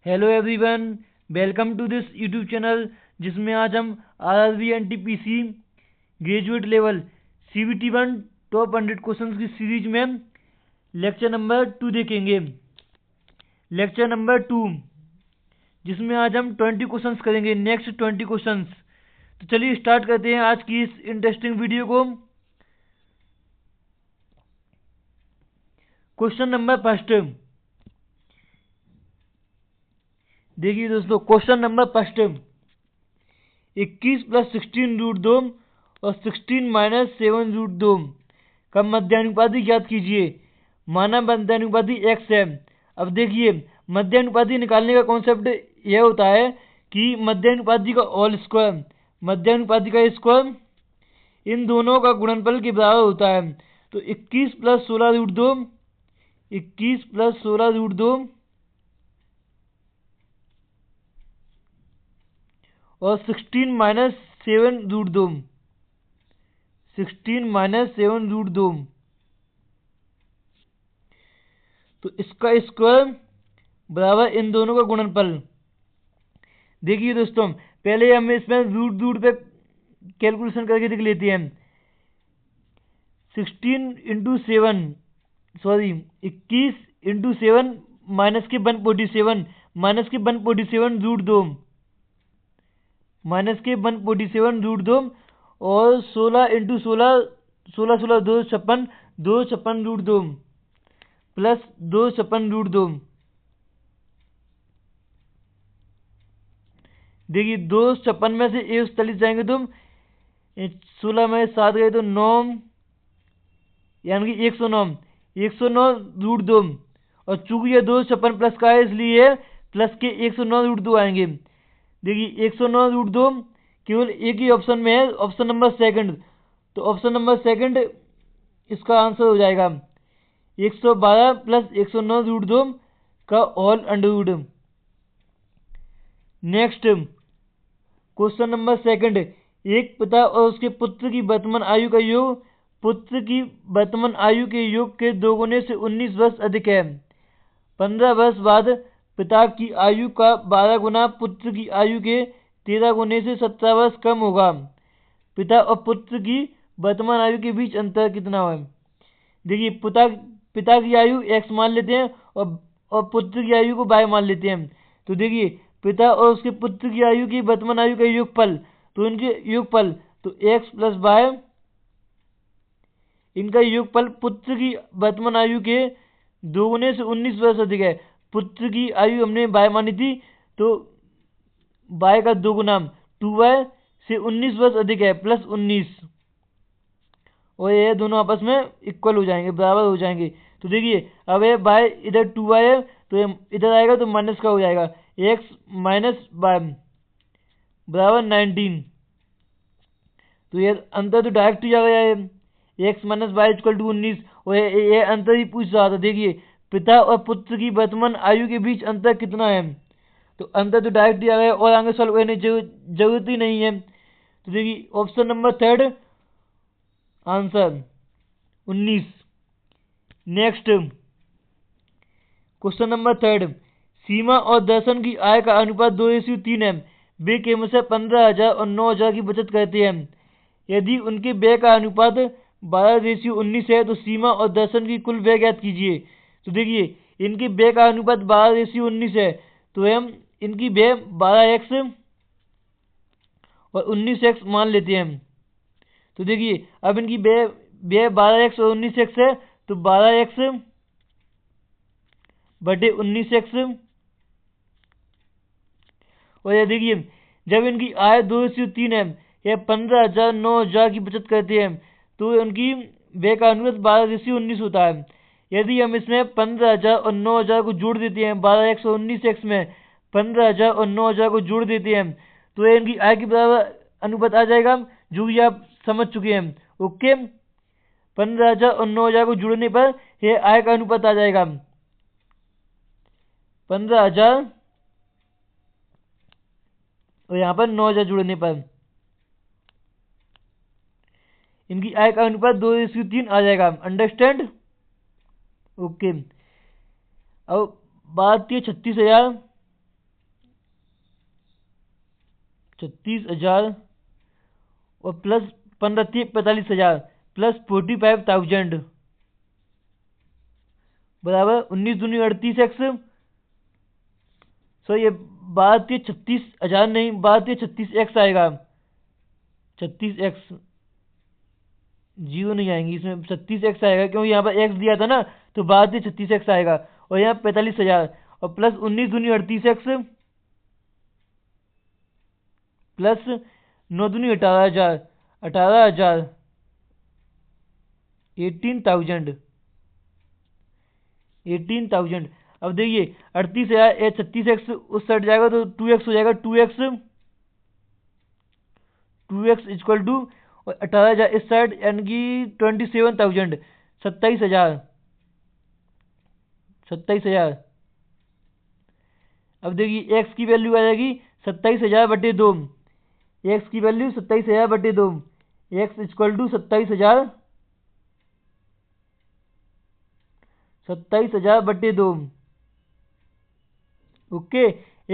Hello everyone, welcome to this YouTube channel जिसमें आज हम RRB NTPC graduate level CBT 1 top 100 questions की series में लेक्चर नंबर 2 देखेंगे। लेक्चर नंबर 2 जिसमें आज हम 20 क्वेश्चंस करेंगे, नेक्स्ट 20 क्वेश्चंस। तो चलिए स्टार्ट करते हैं आज की इस इंटरेस्टिंग वीडियो को। क्वेश्चन नंबर फर्स्ट देखिए दोस्तों, क्वेश्चन नंबर फर्स्ट 21 + 16√2 और 16 - 7√2 का मध्यानुपाती ज्ञात कीजिए। माना मध्यानुपाती x है। अब देखिए, मध्यानुपाती निकालने का कॉन्सेप्ट यह होता है कि मध्यानुपाती का होल स्क्वायर, मध्यानुपाती का स्क्वायर इन दोनों का गुणनफल के बराबर होता है। तो 21 + 16√2 21 + 16√2 और 16 - 7√2 16 - 7√2 तो इसका स्क्वायर बराबर इन दोनों का गुणनफल। देखिए दोस्तों, पहले हम इसमें रूट पे कैलकुलेशन करके देख लेते हैं। 16 × 7 सॉरी 21 × 7 माइनस के 147 -147√2 -147√2 और 16 × 16 16 256 256√2 प्लस 256√2। देखिए 256 में से 1 जाएंगे तो 16 में 7 गए तो 9, यानी कि 109√2। और चूंकि यह 256 प्लस का है इसलिए प्लस के 109√2 आएंगे। देखिए 109√2 केवल एक ही ऑप्शन में है, ऑप्शन नंबर सेकंड। तो ऑप्शन नंबर सेकंड इसका आंसर हो जाएगा 112 + 109√2 का whole under root. Next question number second, एक पिता और उसके पुत्र की वर्तमान आयु का योग पुत्र की वर्तमान आयु के योग के 2 गुने से 19 वर्ष अधिक है। 15 वर्ष बाद पिता की आयु का 12 गुना पुत्र की आयु के 13 गुने से 17 वर्ष कम होगा। पिता और पुत्र की वर्तमान आयु के बीच अंतर कितना है? देखिए, पिता की आयु x मान लेते हैं और पुत्र की आयु को y मान लेते हैं। तो देखिए, पिता और उसके पुत्र की आयु की वर्तमान आयु का योगफल, तो इनके योगफल तो x + y, इनका योगफल पुत्र की वर्तमान आयु के 2 गुने से 19 वर्ष अधिक है। पुत्र की आयु हमने y मानी थी, तो y का 2 गुना 2y से 19 वर्ष अधिक है प्लस 19, और ये दोनों आपस में इक्वल हो जाएंगे, बराबर हो जाएंगे। तो देखिए, अब ये y इधर 2y है तो ये इधर आएगा तो माइनस का हो जाएगा, x - y बराबर 19। तो ये अंतर तो डायरेक्ट ही आ गया है, x - y = 19। और ये अंतर ही पूछ रहा था। देखिए, पिता और पुत्र की वर्तमान आयु के बीच अंतर कितना है, तो अंतर तो डायरेक्ट ही आ गया और आगे सॉल्व करने की जरूरत ही नहीं है। तो देखिए, option number third answer 19। Next question number third, Seema और दर्शन की आय का अनुपात 2:3 है। वे क्रमशः 15,000 और 9,000 की बचत करते हैं। यदि उनके व्यय का अनुपात 12:19 है तो सीमा और दर्शन की कुल व्यय ज्ञात कीजिए। तो देखिए, इनके व्यय का अनुपात 12:19 है, तो हम इनकी व्यय 12x और 19x मान लेते हैं। तो देखिए, अब इनकी व्यय 12x और 19x है, तो 12x बटे 19x। और ये देखिए, जब इनकी आय 2:3 है, यह 15,000 9,000 की बचत करते हैं, तो उनकी व्यय का अनुपात 12:19 होता है। यदि हम इसमें 15,000 और 9,000 को जोड़ देते हैं, 12x और 19x में 15,000 और 9,000 को जोड़ देते हैं, तो ये इनकी आय के बराबर अनुपात आ जाएगा, जो कि आप समझ चुके हैं। ओके, 15,000 और 9,000 को जोड़ने पर यह आय का अनुपात आ जाएगा 15,000 और यहाँ पर 9,000 जोड़ने पर इनकी आय का अनुपात 2:3 आ जाएगा। अंडरस्टैंड? ओके, अब बात की 36,000 36,000 और प्लस 15 45,000 प्लस 45,000 बराबर 19 दूनी 38x। सो ये 36,000 नहीं 36x आएगा। 36x जीरो नहीं आएंगी इसमें, 36x आएगा क्योंकि यहाँ पर x दिया था ना, तो 36x आएगा। और यहाँ 45,000 और प्लस 19 दूनी 38x प्लस 9 दूनी 18,000 18,000 18,000। अब देखिए 38,000 36x उस साइड जाएगा तो 2x हो जाएगा। 2x इक्वल टू 18,000 इस साइड यानी कि 27,000 27,000। अब देखिए x की वैल्यू आ जाएगी 27,000/2। x की value 27,000/2। x equal to 27,000/2। Okay,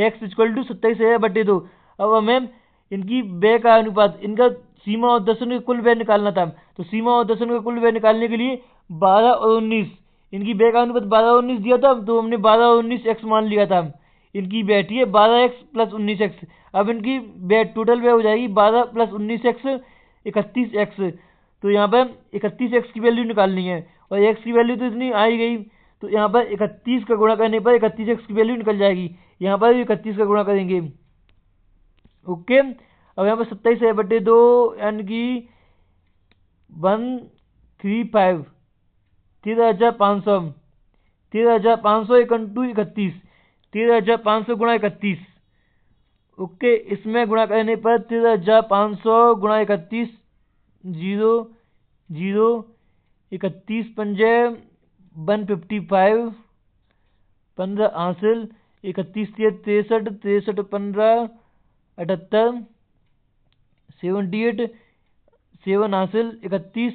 x equal to 27,000/2। अब हमें इनकी व्यय का अनुपात, इनका सीमा और दशमलव का कुल व्यय निकालना था। तो सीमा और दशमलव का कुल व्यय निकालने के लिए 12 और 19, इनकी व्यय का अनुपात 12 और 19 दिया था, तो हमने 12 और 19x मान लिया था। इनकी बैठी है 12x प्लस 19x। अब इनकी व्यय टोटल व्यय हो जाएगी 12 प्लस 19x 31x। तो यहाँ पर 31x की वैल्यू निकालनी है और x की वैल्यू तो इतनी आ ही गई, तो यहाँ पर 31 का गुणा करने पर 31x की वैल्यू निकल जाएगी। यहाँ पर भी 31 का गुणा करेंगे। ओके, अब यहाँ पर 27,000/2 यानी कि 135 13,500 13,500 × 31 13,500 गुणा 31। ओके, इसमें गुणा करने पर 13,500 गुणा 31 0 0 31 पंजे 155 15 हासिल 31 63 63 15 78 78 7 हासिल 31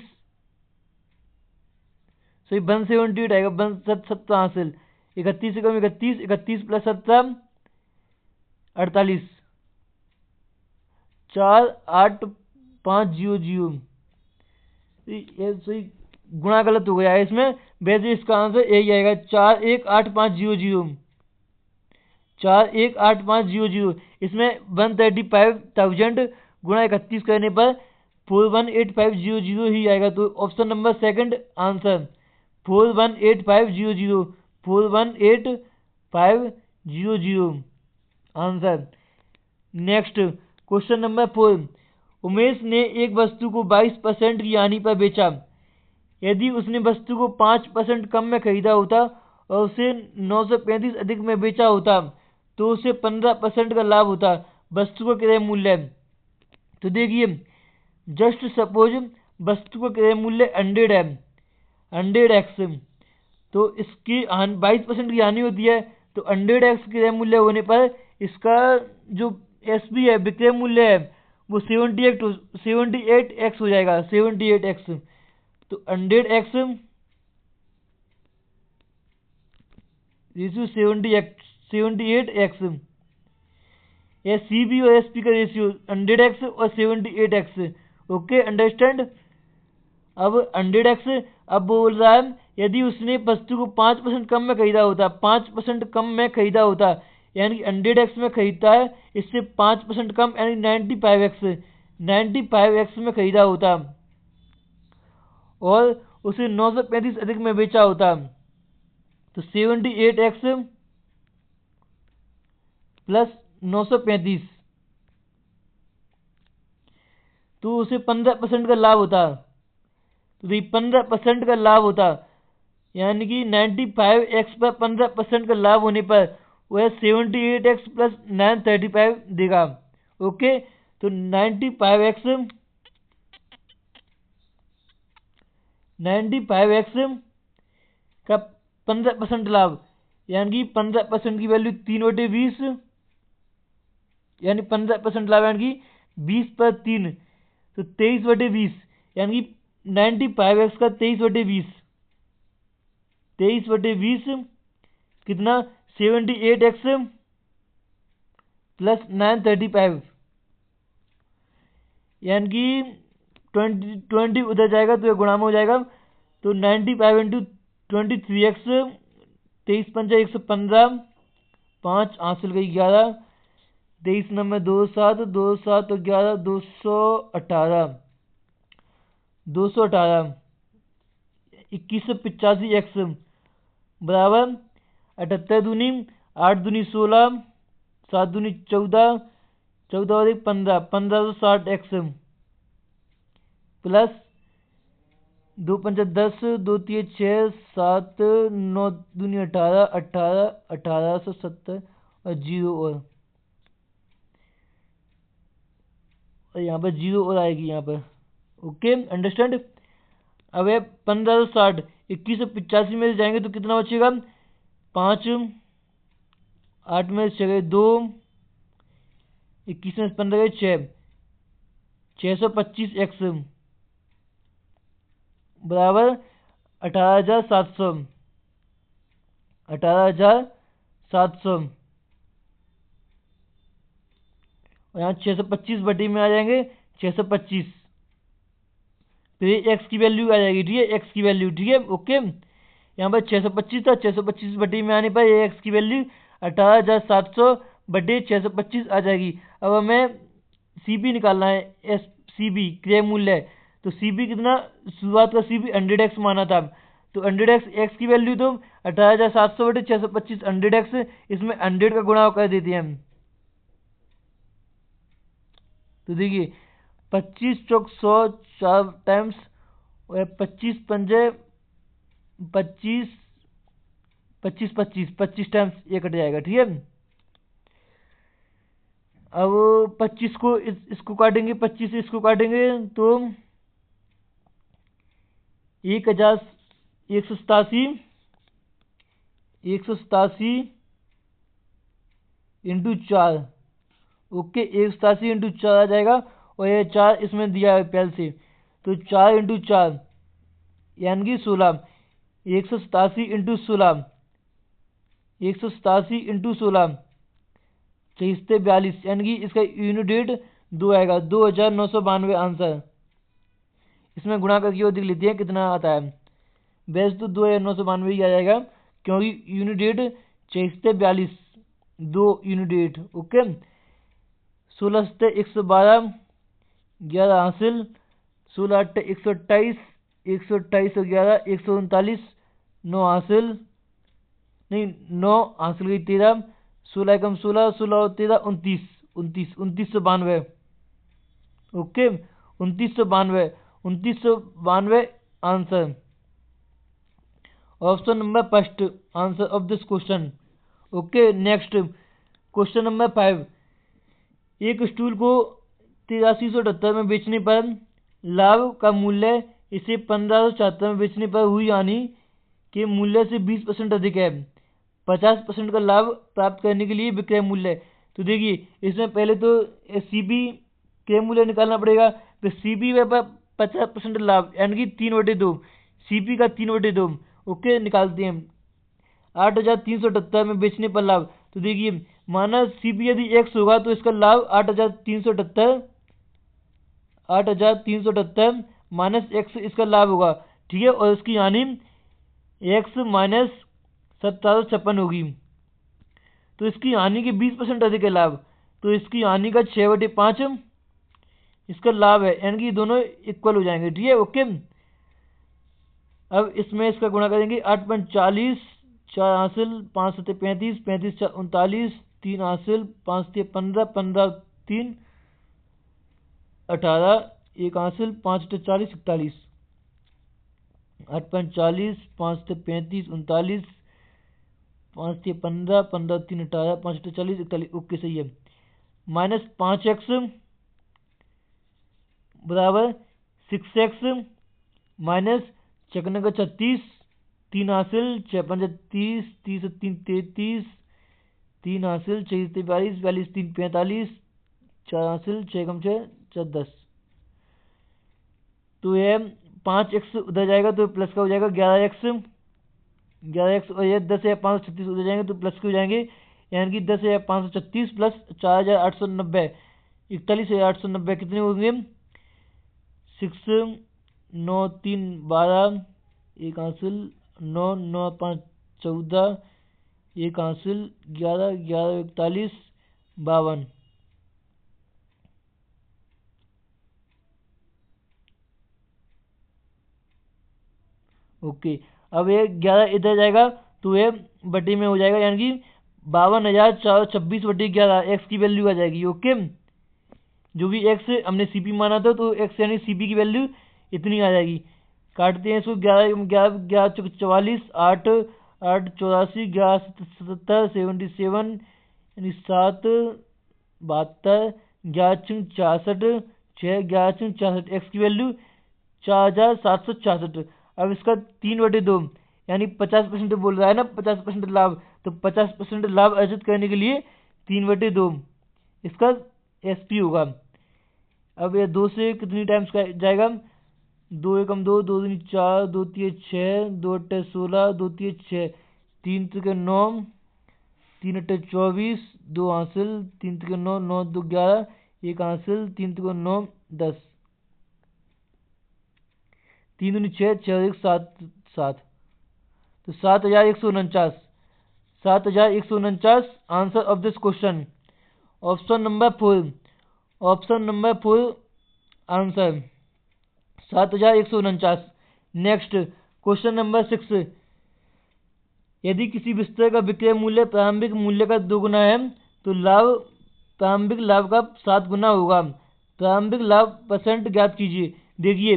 सही 178 आएगा। 177 हासिल 31 से कम 31 31 प्लस 7 48 4 8 5 0 0। ये सही गुणा गलत हो गया है इसमें, वैसे इसका आंसर यही आएगा 4 1 8 5 0 0 4 1 8 5 0 0। इसमें 135,000 गुणा 31 करने पर 418500 ही आएगा। तो option number second answer 418500 418500 answer. Next question number 4। Umesh ने एक वस्तु को 22% की हानि पर बेचा। यदि उसने वस्तु को 5% कम में खरीदा होता और उसे 935 अधिक में बेचा होता तो उसे 15% का लाभ होता। वस्तु का क्रय मूल्य। तो देखिए जस्ट सपोज वस्तु का क्रय मूल्य 100 है 100x, तो इसकी 22% की हानि होती है, तो 100x क्रय मूल्य होने पर इसका जो एसपी है विक्रय मूल्य है वो 78x हो जाएगा 78x। तो 100x रेशियो 78x। या सीबी और एसपी का रेशियो 100x और 78x। Okay, understand. अब 100x अब बोल रहा है यदि उसने वस्तु को 5% कम में खरीदा होता 5% कम में खरीदा होता यानी 100x में खरीदता है, इससे 5% कम यानी 95x में खरीदा होता और उसे 935 अधिक में बेचा होता तो 78x प्लस 935 तो उसे 15% का लाभ होता। तो 15% का लाभ होता यानी कि 95x पर 15% का लाभ होने पर वह 78x प्लस 935 देगा। ओके, तो 95x का 15% लाभ यानी कि 15% की वैल्यू 3/20 यानी 15% लाभ यानी कि 20 पर 3 तो 23/20 यानी कि 95x का 23/20 23/20 कितना 78x प्लस 935 यानी कि 20 उधर जाएगा तो ये गुणा में हो जाएगा। तो 95 इंटू 23x, 23 पंजा 115, 5 हासिल गई 11, 23 नंबर 2 7 2 7 11 218, 218 2185x बराबर 78 दूनी 8 दूनी 16, 7 दूनी 14, 14 और 1 15, 1560x प्लस 2 पंचा 10, 2 3 6 7 9 दूनी 18, 18 1870 और 0 और यहाँ पर 0 और आएगी यहाँ पर। Okay understand. अब है 1560 2185 में से जाएंगे तो कितना बचेगा 5, 8 में से 6 2, 21 में से 15 गए 6, 625x बराबर 18,700, 18,700 और यहाँ 625 बटी में आ जाएंगे 625, तो ये एक्स की वैल्यू आ जाएगी। ठीक है, एक्स की वैल्यू। ठीक है, ओके। यहाँ पर 625 था, 625 बटी में आने पर ये एक्स की वैल्यू 18,700 बटे 625 आ जाएगी। अब हमें सीबी निकालना है, एस सीबी क्रय मूल्य है। तो सीबी कितना, शुरुआत का सीबी 100x माना था, तो 100x एक्स की वैल्यू तो 18,700 बटे 625 100x, इसमें 100 का गुणा कर देते हैं हम। तो देखिए 25 चौक 100 4 टाइम्स 25 पंजे 25 25 25 25 टाइम्स ये कट जाएगा। ठीक है, अब 25 को इसको काटेंगे, 25 से इसको काटेंगे तो 1,187 इंटू 4। ओके, 187 इंटू 4 आ जाएगा और ये 4 इसमें दिया है पहले से, तो 4 इंटू 4 यानी कि 16, 187 इंटू 16, 187 इंटू 16 42, यानी कि इसका यूनिट डेट 2 आएगा, 2,992 आंसर। इसमें गुणा करके वो देख लेते हैं कितना आता है। वैसे तो 2,992 ही आ जाएगा क्योंकि यूनिट डेट 42, 2 यूनिट डेट। ओके, 16 से 112, 11 हासिल, 16 8 128, 128 और 11 139, 9 हासिल नहीं 9 हासिल गई 13, 16 कम 16, 16 और 13 29, 2992। Okay, 2992, 2992 answer. Option number first answer of this question. Okay, next question number 5। एक स्टूल को 8378 में बेचने पर लाभ का मूल्य इसे 1574 में बेचने पर हुई हानि के मूल्य से 20% अधिक है। 50% का लाभ प्राप्त करने के लिए विक्रय मूल्य। तो देखिए इसमें पहले तो सीबी क्रय मूल्य निकालना पड़ेगा। तो सीबी में 50% लाभ यानी कि 3/2, सीबी का 3/2। ओके, निकालते हैं 8,378 में बेचने पर लाभ। तो देखिए माना सीबी यदि एक्स होगा तो इसका लाभ 8,378 माइनस एक्स इसका लाभ होगा। ठीक है, और इसकी हानि एक्स माइनस 1756 होगी। तो इसकी हानि के 20% अधिक है लाभ, तो इसकी हानि का 6/5 इसका लाभ है, यानी कि दोनों इक्वल हो जाएंगे। ठीक है, ओके। अब इसमें इसका गुणा करेंगे 8.40, 4 हासिल 5 7 35, 35 4 39, 3 हासिल 5 3 15, 15 3 18, 1 हासिल 5 8 40 41, 8.40, 5 से 35 39, 5 से 15, 15 3 18, 5 8 40 41। ओके, सही है। माइनस 5x बराबर 6x माइनस 6 का 36, 3 हासिल 6 5 30, 30 3 33, 3 हासिल 6 42, 42 3 45, 4 हासिल 6 कम 6 4 10। तो ये 5x उधर जाएगा तो प्लस का हो जाएगा 11x, 11x और ये 10,536 उधर जाएंगे तो प्लस के हो जाएंगे, यानी कि 10,536 प्लस 4,890, 41,890 कितने होंगे 6 9 3 12 एक हासिल 9 9 5 14 एक हासिल 11 11 41 52। ओके, अब ये 11 इधर जाएगा तो ये बटे में हो जाएगा, यानी कि 52,426 बटे 11 एक्स की वैल्यू आ जाएगी। ओके, जो भी एक्स हमने सीपी माना था तो एक्स यानी सीपी की वैल्यू इतनी आ जाएगी। काटते हैं इसको, 11 11 11 44 8 8 84 11 77 77 यानी 7 72 11 66 6 11 66 एक्स की वैल्यू 4766। अब इसका 3/2 यानी 50% बोल रहा है ना, 50% लाभ, तो 50% लाभ अर्जित करने के लिए 3/2 इसका एसपी होगा। अब ये 2 से कितनी टाइम्स जाएगा, 2 एकम 2 2 दूनी 4 2 3 6 2 8 16 2 3 6 3 3 9 3 8 24 2 हासिल 3 3 9 9 2 11 एक हासिल 3 3 9 10 3 दूनी 6 6 1 7 7 तो 7149 7149 answer of this question. Option number 4, option number 4 answer 7149। Next question number 6, यदि किसी विषय का विक्रय मूल्य प्रारंभिक मूल्य का 2 गुना है तो लाभ प्रारंभिक लाभ का 7 गुना होगा। प्रारंभिक लाभ परसेंट ज्ञात कीजिए। देखिए,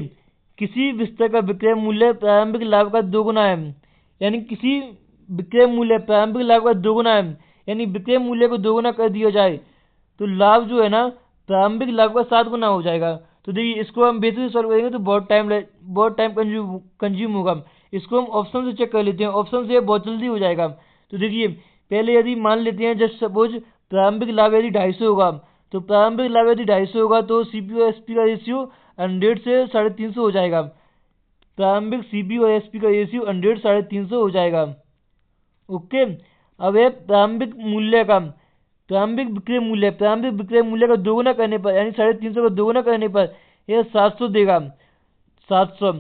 किसी विषय का विक्रय मूल्य प्रारंभिक लाभ का 2 गुना है, यानी किसी विक्रय मूल्य प्रारंभिक लाभ का 2 गुना है, यानी विक्रय मूल्य को 2 गुना कर दिया जाए तो लाभ जो है ना प्रारंभिक लाभ का 7 गुना हो जाएगा। तो देखिए, इसको हम बेसिक सॉल्व करेंगे तो बहुत टाइम कंज्यूम होगा। इसको हम ऑप्शन से चेक कर लेते हैं, ऑप्शन से बहुत जल्दी हो जाएगा। तो देखिए, पहले यदि मान लेते हैं जस्ट सपोज प्रारंभिक लाभ यदि 250 होगा, तो प्रारंभिक लाभ यदि 250 होगा तो सीपी और एसपी का रेशियो 100 से 350 हो जाएगा। प्रारंभिक सीपी और एसपी का रेशियो 100 350 हो जाएगा। ओके, अब है प्रारंभिक मूल्य का प्रारंभिक विक्रय मूल्य का 2 गुना करने पर, यानी 350 का 2 गुना करने पर यह 700 देगा। 700,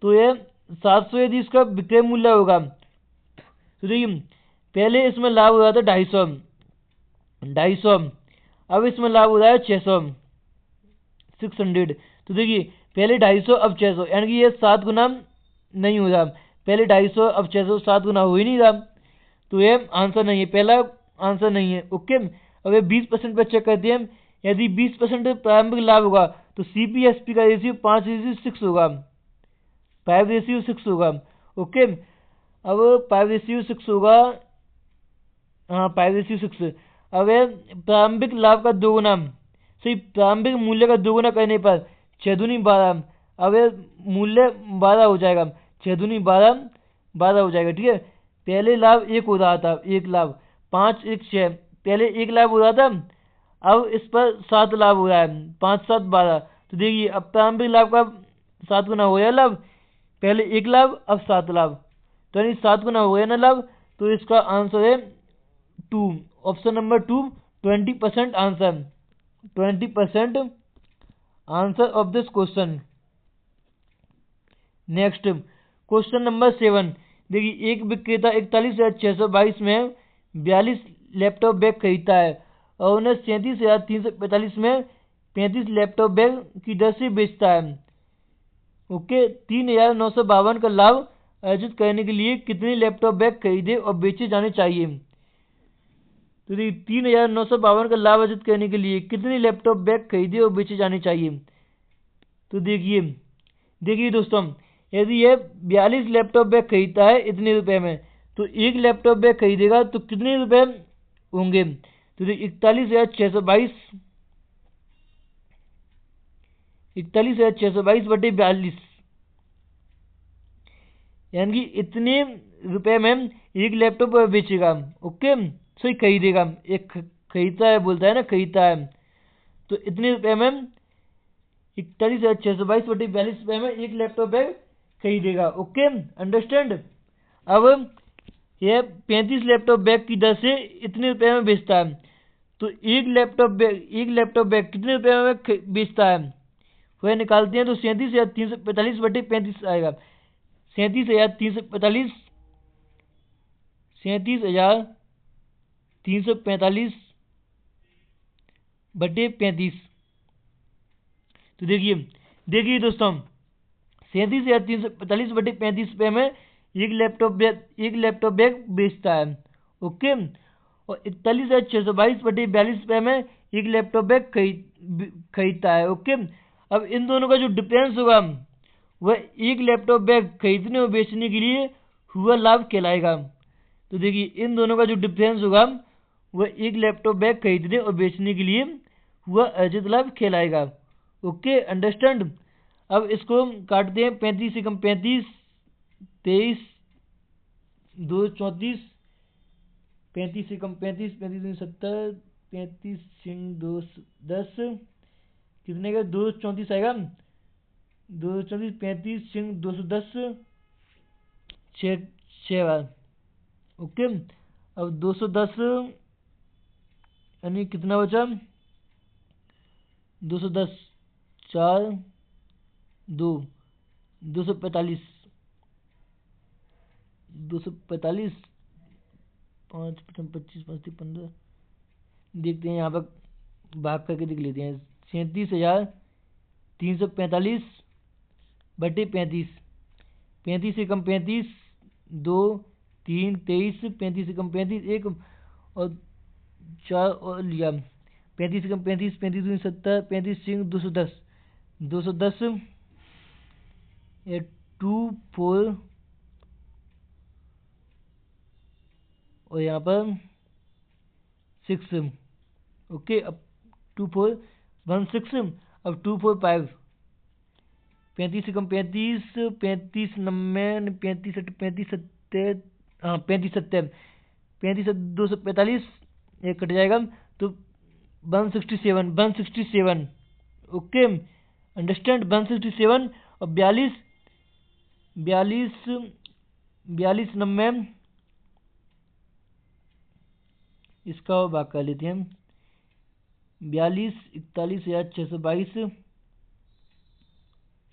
तो यह 700 यदि इसका विक्रय मूल्य होगा तो देखिए, पहले इसमें लाभ हो रहा था 250, अब इसमें लाभ हो रहा है 600। तो देखिए, पहले 250 अब 600, यानी कि ये 7 गुना नहीं हो रहा। पहले 250 अब 600 7 गुना हो ही नहीं रहा, तो ये आंसर नहीं है, पहला आंसर नहीं है। ओके, अब ये 20% पर चेक करते हैं। यदि 20% प्रारंभिक लाभ होगा तो सीपी एसपी का रेशियो 5:6 होगा, 5:6 होगा। ओके, अब 5:6 होगा, हाँ 5:6। अब ये प्रारंभिक लाभ का 2 गुना, सही, प्रारंभिक मूल्य का 2 गुना करने पर 6 दूनी 12, अब ये मूल्य 12 हो जाएगा, 6 दूनी 12 हो जाएगा। ठीक है, पहले लाभ 1 हो रहा था, 1 लाभ 5 1 6, पहले 1 लाभ हो रहा था, अब इस पर 7 लाभ हो रहा है, 5 7 12। तो देखिए, अब प्रारंभिक लाभ का 7 गुना हो गया लाभ, पहले 1 लाभ अब 7 लाभ, तो यानी 7 गुना हो गया ना लाभ। तो इसका आंसर है 2, option number 2, 20% answer, 20% answer of this question. Next question number 7, देखिए, एक विक्रेता 41,622 में 42 लैपटॉप बैग खरीदता है और उन्हें 37,345 में 35 लैपटॉप बैग की दर से बेचता है। ओके, 3,952 का लाभ अर्जित करने के लिए कितने लैपटॉप बैग खरीदे और बेचे जाने चाहिए। तो देखिए, 3,952 का लाभ अर्जित करने के लिए कितने लैपटॉप बैग खरीदे और बेचे जाने चाहिए। तो देखिए दोस्तों, यदि यह 42 लैपटॉप बैग खरीदता है इतने रुपए में, तो एक लैपटॉप बैग खरीदेगा तो कितने रुपए होंगे। तो देखिए, 41,622 बटे 42, यानी कि इतने रुपए में एक लैपटॉप बेचेगा। ओके, सही, खरीदेगा, एक खरीदता है बोलता है ना, खरीदता है, तो इतने रुपए में 41,622 बटे 42 रुपए में एक लैपटॉप बैग खरीदेगा। Okay, understand. अब यह 35 लैपटॉप बैग की दर से इतने रुपए में बेचता है, तो एक लैपटॉप बैग कितने रुपए में बेचता है। वह निकालते हैं तो 37,345/35 आएगा। 37,345/35। तो देखिए दोस्तों, 37,345/35 पे हमें एक लैपटॉप बैग बेचता है। ओके, और 41,622/42 पे हमें एक लैपटॉप बैग खरीदता है। ओके, अब इन दोनों का जो डिफरेंस होगा वह एक लैपटॉप बैग खरीदने और बेचने के लिए हुआ लाभ कहलाएगा। तो देखिए, इन दोनों का जो डिफरेंस होगा वह एक लैपटॉप बैग खरीदने और बेचने के लिए हुआ अर्जित लाभ कहलाएगा। Okay, understand. अब इसको काटते हैं। 35 से कम 35, 23, 2 34, 35 से कम 35, 35 दूनी 70, 35 सिंग 2 10, कितने का 234 आएगा। 234, 35 सिंग 210, 6 बार। ओके, अब 210 यानी कितना बचा, 210 4 2 245 245 5 25 25 15। देखते हैं यहाँ पर भाग करके देख लेते हैं। 37,345/35। 35 से कम 35 2 3 23, 35 से कम 35 1 और 4 और लिया। 35 से कम 35, 35 दूनी 70, 35 सिंग 210, 210 2 4 और यहाँ पर 6। ओके, अब 2 4 1 6, अब 2 4 5। 35 से कम 35, 35 90, 35 35 70, हाँ 35 70, 35 245, एक कट जाएगा तो 167 167। Okay, understand. 167 और 42 42 90, इसका भाग कर लेते हैं। 41,41,622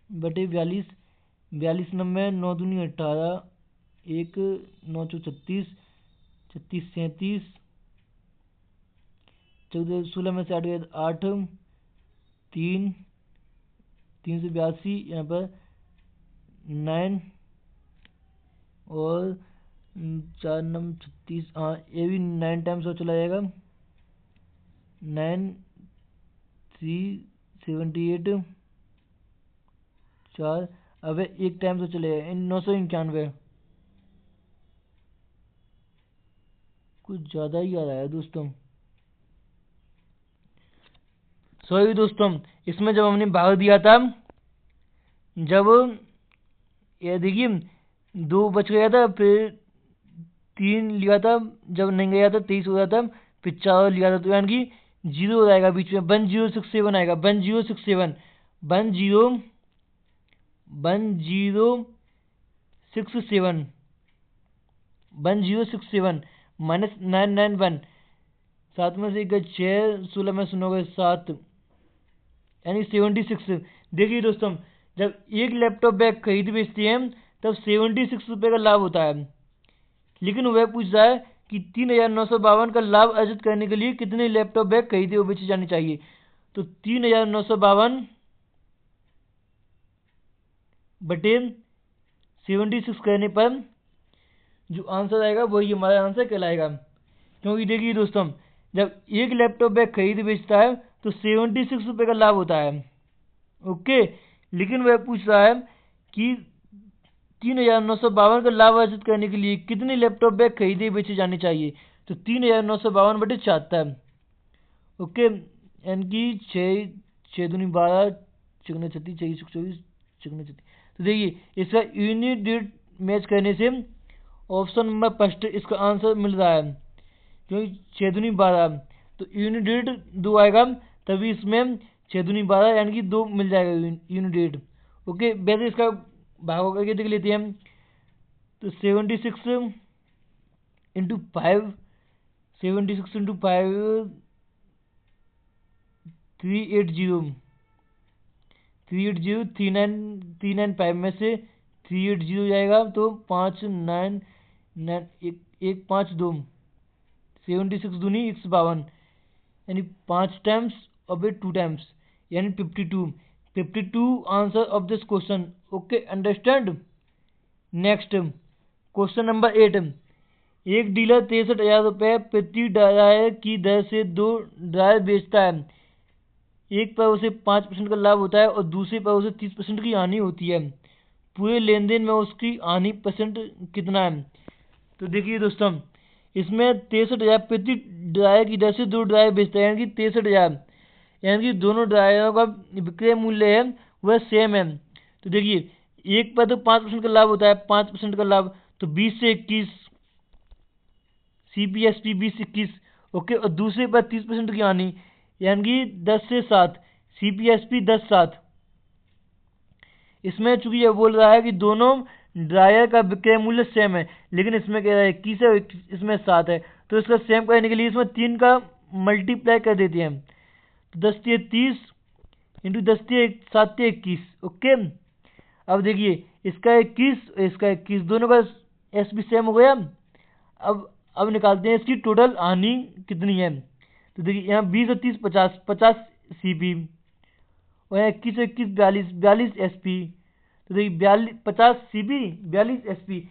बटे 42, 42 90, 9 दूनी 18, 1 9 36, 36 37, 14 16 में से 8 गए 8, 3 3 से 82, यहाँ पर 9 और 4 9 36। हाँ, ये भी 9 टाइम्स और चला जाएगा। 9 3 78 4। अब एक टाइम से चले 991। कुछ ज़्यादा ही आ रहा है दोस्तों। सॉरी दोस्तों, इसमें जब हमने भाग दिया था, जब ये देखिए 2 बच गया था, फिर 3 लिया था, जब नहीं गया था 23 हो गया था, फिर 4 लिया था, तो यानी कि 0 हो जाएगा बीच में। 1067 आएगा। 1067 10 1067 1067 -991। 7 में से 6, 16 में से 9 गए 7, यानी 76। देखिए दोस्तों, जब एक लैपटॉप बैग खरीद बेचते हैं तब 76 रुपये का लाभ होता है। लेकिन वह पूछ रहा है कि 3,952 का लाभ अर्जित करने के लिए कितने लैपटॉप बैग खरीदे और बेचे जाने चाहिए। तो 3,952 बटे 76 करने पर जो आंसर आएगा वही हमारा आंसर कहलाएगा। क्योंकि देखिए दोस्तों, जब एक लैपटॉप बैग खरीद बेचता है तो 76 रुपये का लाभ होता है। ओके, लेकिन वह पूछ रहा है कि 3,952 का लाभ अर्जित करने के लिए कितने लैपटॉप बैग खरीदे बेचे जाने चाहिए। तो 3,952 बटे 76। ओके, यानी कि 6 दूनी 12, 6 36, 6 24, 6 36। तो देखिए, इसका यूनिट डेट मैच करने से ऑप्शन नंबर फर्स्ट इसका आंसर मिल रहा है। क्योंकि 6 दूनी 12, तो यूनिट डेट 2 आएगा, तभी इसमें 6 दूनी 12 यानी कि 2 मिल जाएगा यूनिट डेट। ओके, वैसे इसका भाग करके देख लेते हैं। तो 76 इंटू 5, 76 इंटू 5 380, 380 में से 380 हो जाएगा तो 1 5 2 76 दूनी 152 यानी 5 टाइम्स और 2 टाइम्स यानी 52 answer of this question. Okay, understand. Next question number 8। एक डीलर 63,000 रुपये प्रति ड्रायर की दर से 2 ड्रायर बेचता है। एक पर उसे 5% का लाभ होता है और दूसरे पर उसे 30% की हानि होती है। पूरे लेन देन में उसकी हानि परसेंट कितना है? तो देखिए दोस्तों, इसमें 63,000 प्रति ड्रायर की दर से 2 ड्रायर बेचता है, यानी कि 63,000, यानी कि दोनों ड्रायरों का विक्रय मूल्य है वह सेम है। तो देखिए, एक पर तो 5% का लाभ होता है, 5% का लाभ, तो 20 से 21 CPSP 20 से 21। ओके, और दूसरे पर 30% की हानि यानी कि 10 से 7 CPSP 10-7। इसमें चूंकि यह बोल रहा है कि दोनों ड्रायर का विक्रय मूल्य सेम है, लेकिन इसमें कह रहा है 21 है, इसमें 7 है, तो इसका सेम करने के लिए इसमें 3 का मल्टीप्लाई कर देते हैं। तो 10 × 30 इंटू 10 × 7 × 21। ओके, अब देखिए इसका 21, इसका 21, दोनों का एस भी सेम हो गया। अब निकालते हैं इसकी टोटल हानि कितनी है। तो देखिए यहाँ 20 और 30 50 CP और यहाँ 21 और 21 42 SP। तो देखिए 50 CP 42 SP।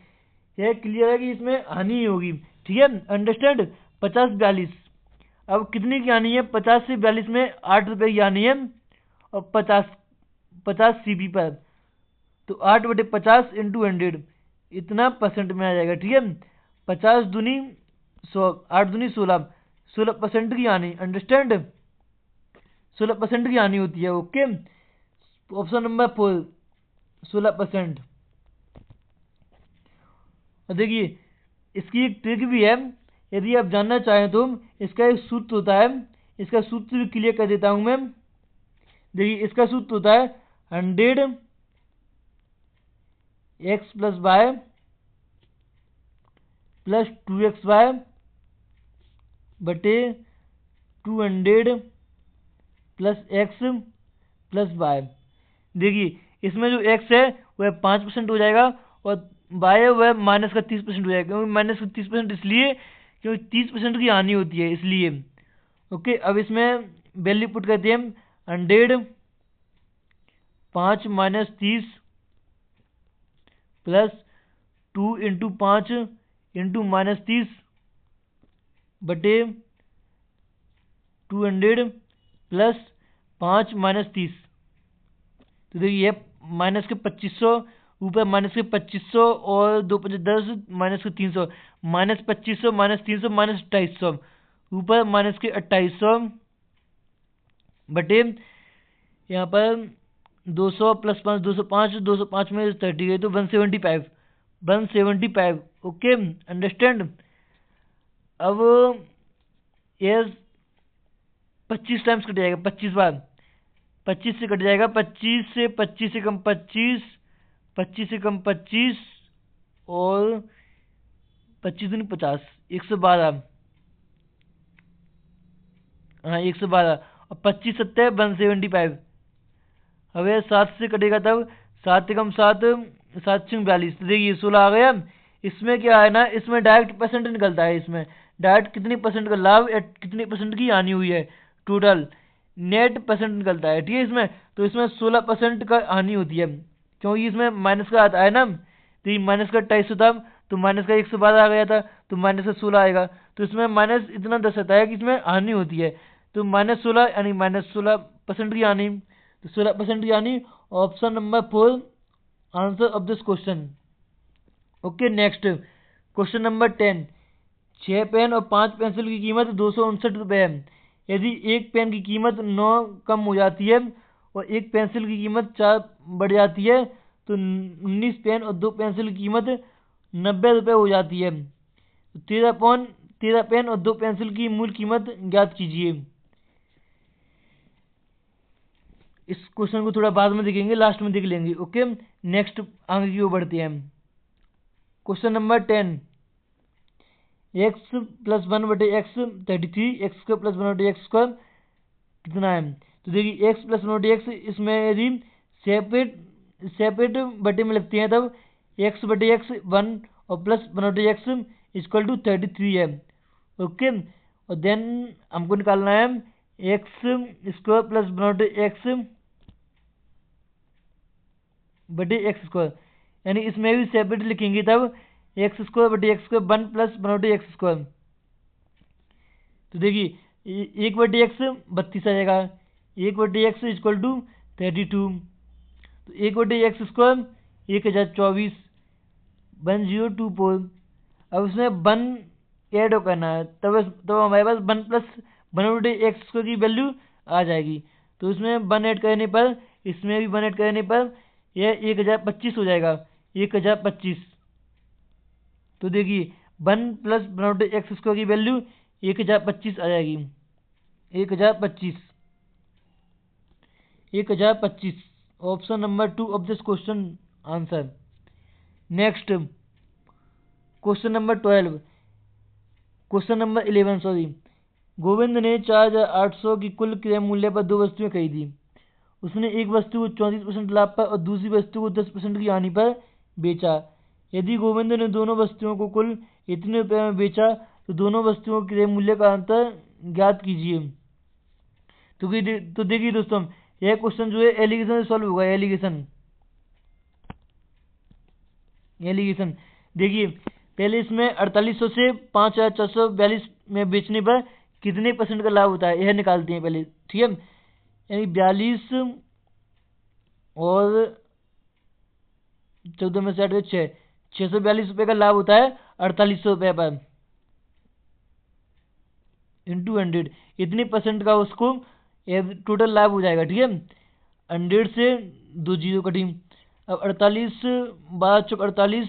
यह क्लियर है कि इसमें हानि ही होगी। ठीक है, अंडरस्टैंड। 50 42। अब कितनी की हानि है? 50 से 42 में 8 रुपये की हानि है और 50 CP पर, तो 8/50 इंटू 100 इतना परसेंट में आ जाएगा। ठीक है, 50 दूनी 100, 8 दूनी 16, 16% की हानि। अंडरस्टैंड, 16% की हानि होती है। Okay, option number 4 16%। और देखिए इसकी एक ट्रिक भी है, यदि आप जानना चाहें तो इसका एक सूत्र होता है, इसका सूत्र भी क्लियर कर देता हूं मैं। देखिए इसका सूत्र होता है 100 x + y + 2xy बटे 200 + x + y। देखिए इसमें जो x है वह 5% हो जाएगा और y है वह -30% हो जाएगा। क्योंकि -30% इसलिए क्योंकि 30% की हानि होती है, इसलिए। ओके, अब इसमें वैल्यू पुट करते हैं 100 5 - 30 प्लस 2 × 5 × -30 बटे 200 प्लस 5 - 30। तो देखिए माइनस के 2500, ऊपर माइनस के 2500 और 2 × 5 = 10, माइनस के 300, -2500 -300 -2800, ऊपर माइनस के 2800 बटे यहाँ पर 200 + 5 205, 205 में 30 गई तो 175। Okay, understand. अब ये 25 टाइम्स कट जाएगा, 25 बार, 25 से कट जाएगा, 25 से 25 से कम 25, 25 से कम 25 और 25 दूनी 50, 112। हाँ 112 और 25 सत्ते 175। अब 7 से कटेगा तब 7 से कम 7, 7 से 42। तो देखिए 16 आ गया। इसमें क्या है ना, इसमें डायरेक्ट परसेंट निकलता है। इसमें डायरेक्ट कितनी परसेंट का लाभ या कितनी परसेंट की हानि हुई है, टोटल नेट परसेंट निकलता है। ठीक है, इसमें तो इसमें 16% का हानि होती है, क्योंकि इसमें माइनस का आता है ना। तो ये माइनस का 250 था, तो माइनस का 112 आ गया था, तो माइनस का 16 आएगा। तो इसमें माइनस इतना दर्शाता है कि इसमें हानि होती है, तो -16 यानी -16% की हानि। तो 16% की हानि, option number 4 answer of this question. Okay, next question number 10। 6 pen और 5 पेंसिल की कीमत 259 रुपये है। यदि एक पेन की कीमत 9 कम हो जाती है और एक पेंसिल की कीमत 4 बढ़ जाती है, तो 19 पेन और 2 पेंसिल की कीमत 90 रुपये हो जाती है। 13 पेन और 2 पेंसिल की मूल कीमत ज्ञात कीजिए। इस क्वेश्चन को थोड़ा बाद में देखेंगे, लास्ट में देख लेंगे। ओके, नेक्स्ट आगे की ओर बढ़ते हैं। Question number 10। x + 1/x 33, x² + 1/x² कितना है? तो देखिए x + 1/x, इसमें यदि सेपरेट बटे में लिखते हैं तब x बटे x 1 और प्लस 1 बटे x इक्वल टू 33 है। ओके, और देन हमको निकालना है एक्स स्क्वायर प्लस 1 बटे एक्स बटे एक्स स्क्वायर, यानी इसमें भी सेपरेट लिखेंगे तब एक्स स्क्वायर बटे एक्स स्क्वायर 1 प्लस 1 बटे एक्स स्क्वायर। तो देखिए 1 बटे एक्स 32 आ जाएगा, 1 बटे एक्स इक्वल टू 32, तो 1 बटे एक्स स्क्वायर 1024 1024। अब उसमें 1 ऐड करना है तब हमारे पास 1 प्लस 1 बटे एक्स स्क्वायर की वैल्यू आ जाएगी। तो इसमें 1 ऐड करने पर, इसमें भी 1 ऐड करने पर यह 1025 हो जाएगा, 1025। तो देखिए 1 प्लस 1 बटे एक्स स्क्वायर की वैल्यू 1025 आ जाएगी, 1025, 1025। Option number 2 of this question answer. Next question number 12, question number 11 sorry. Govind ने 4800 की कुल क्रय मूल्य पर 2 वस्तुएं खरीदी। उसने एक वस्तु को 34% लाभ पर और दूसरी वस्तु को 10% की हानि पर बेचा। यदि गोविंद ने दोनों वस्तुओं को कुल इतने रुपए में बेचा तो दोनों वस्तुओं के क्रय मूल्य का अंतर ज्ञात कीजिए। तो देखिए दोस्तों, यह क्वेश्चन जो है एलिगेशन से सॉल्व होगा। एलिगेशन देखिए, पहले इसमें 4800 से 5442 में बेचने पर कितने % का लाभ होता है यह निकालते हैं पहले, ठीक है। यानी 42 और 14 में से 8 6, 642 रुपये का लाभ होता है 4800 रुपये पर इंटू 100, इतने % का उसको टोटल लाभ हो जाएगा, ठीक है। 100 से 2 जीरो कटी। अब 48 12 चौक 48,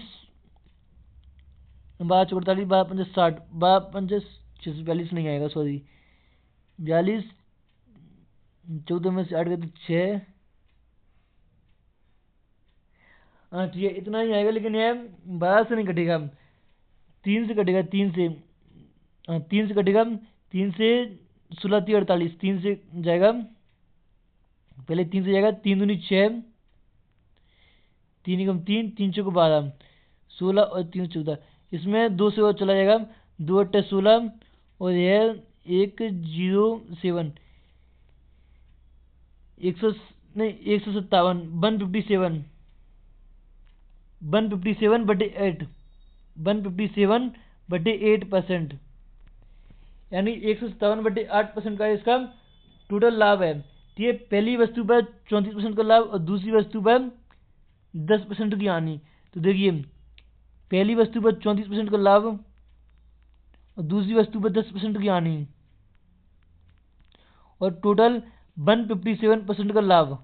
12 चौक 48, 12 पंजे 60, 12 पंजे 642 नहीं आएगा, सॉरी 42, 14 में से 8 गए तो 6, हाँ ठीक है इतना ही आएगा। लेकिन यह 12 से नहीं कटेगा, 3 से कटेगा, 3 से, हाँ 3 से कटेगा, 3 से 16 3 48, 3 से जाएगा, पहले 3 से जाएगा, 3 दूनी 6, 3 एकम 3, 3 चौक 12, 16 और 3 14, इसमें 2 से और चला जाएगा, 2 अट्ठे 16 और यह 107, 157, 157, 157 बटे 8, 157 बटे 8%, यानी 157 बटे 8% का इसका टोटल लाभ है। ठीक है, पहली वस्तु पर 34% का लाभ और दूसरी वस्तु पर 10% की हानि। तो देखिए पहली वस्तु पर 34% का लाभ और दूसरी वस्तु पर 10% की हानि और टोटल 157% का लाभ,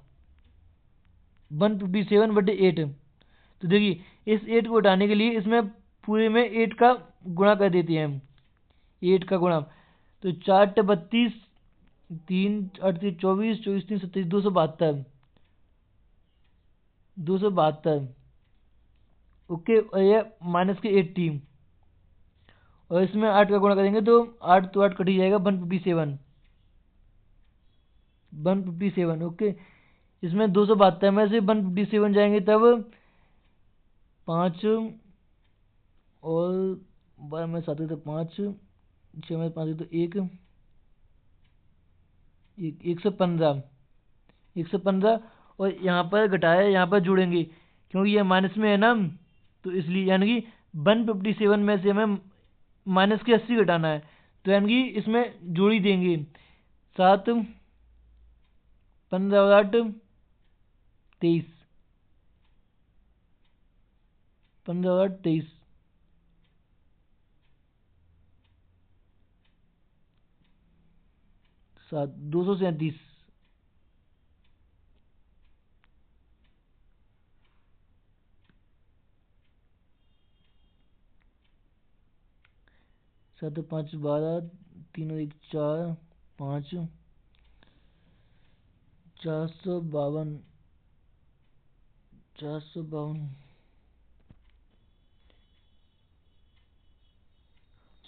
157 बटे 8। तो देखिए इस 8 को हटाने के लिए इसमें पूरे में 8 का गुणा कर देते हैं, 8 का गुणा। तो 4 32, 3 8 24, 24 3 27, 272, 272। ओके, और ये माइनस के 80 और इसमें 8 का गुणा करेंगे तो 8 तो 8 कट ही जाएगा, 157, 157। ओके, इसमें 272 में से 157 जाएंगे तब 5 और 12 में 7 तो 5, 6 में 5 तो 1, 115, 115 और यहाँ पर घटाया, यहाँ पर जोड़ेंगे क्योंकि ये माइनस में है ना, तो इसलिए यानी कि 157 में से हमें माइनस के 80 घटाना है, तो यानी कि इसमें जोड़ी देंगे 7 15 और 8 23, 15 और 8 23, 7 237, 7 5 12, 3 और 1 4, 5 452, 452।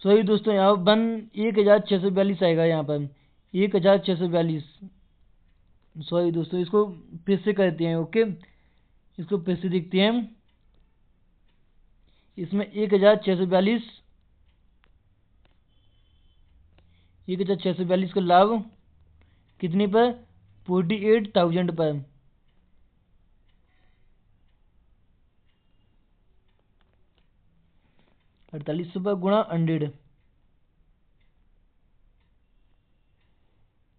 सॉरी दोस्तों, यहाँ पर 1642 आएगा, यहाँ पर 1642। सॉरी दोस्तों, इसको फिर से करते हैं। ओके, इसको फिर से देखते हैं। इसमें 1642 का लाभ कितने पर? 48,000 पर। 4800 पर गुणा 100,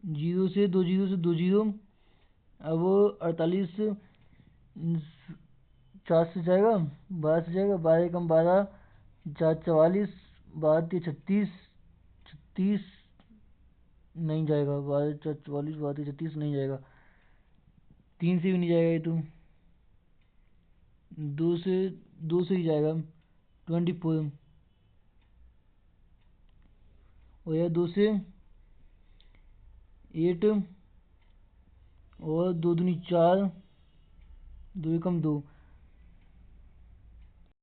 0 से 2 जीरो से 2 जीरो। अब 48 4 से जाएगा, 12 से जाएगा, 12 कम 12, 4 44, 12 36, 36 नहीं जाएगा, 12 4 44, 12 36 नहीं जाएगा, 3 से भी नहीं जाएगा ये तो, 2 से ही जाएगा, 24। और यह 2 से 8, और 2 दूनी 4, 2 एकम 2,